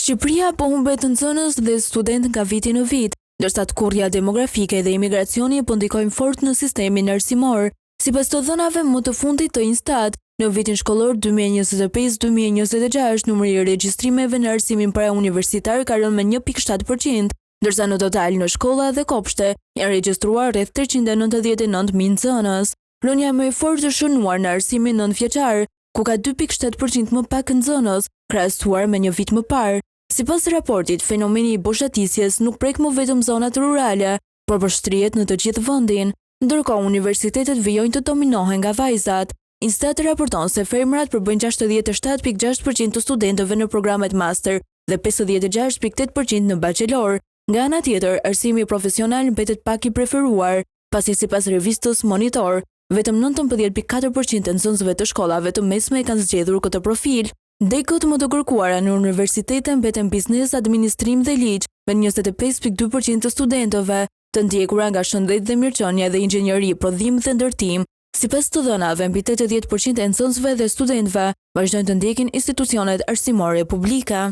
Shqipëria po humbet nxënës dhe student nga viti në vit, ndërsa tkurrja demografike dhe imigracioni po ndikojnë fort në sistemin arsimor. Sipas të dhënave më të fundit të Instat, në vitin shkollor 2025-2026, numri i regjistrimeve në arsimin parauniversitar ka rënë me 1.7%, ndërsa në total në shkolla dhe kopshte janë regjistruar rreth 399.000 nxënës. Rënja më e fortë është shënuar në arsimin nëntëvjeçar, ku ka 2.7% më pak nxënës, krahasuar me një vit më parë. Sipas raportit, fenomeni i boshatisjes nuk prek më vetëm zonat rurale, por përshtrihet në të gjithë vendin, ndërkohë universitetet vijojnë të dominohen nga vajzat. Instat raporton se femrat përbëjnë 67.6% të studentëve në programet master dhe 56.8% në bachelor. Nga ana tjetër, arsimi profesional mbetet pak i preferuar, pasi sipas revistës Monitor, vetëm 19.4% e nxënësve të shkollave të mesme kanë zgjedhur këtë profil. Dekët më të kërkuara në universitete mbeten biznes, administrim dhe ligj, me 25.2% të studentëve, të ndjekura nga shëndet dhe mirëqenia dhe inxhinieri, prodhim dhe ndërtim. Sipas të dhënave, mbi 80% e nxënësve dhe studentëve vazhdojnë të ndjekin institucionet arsimore publike.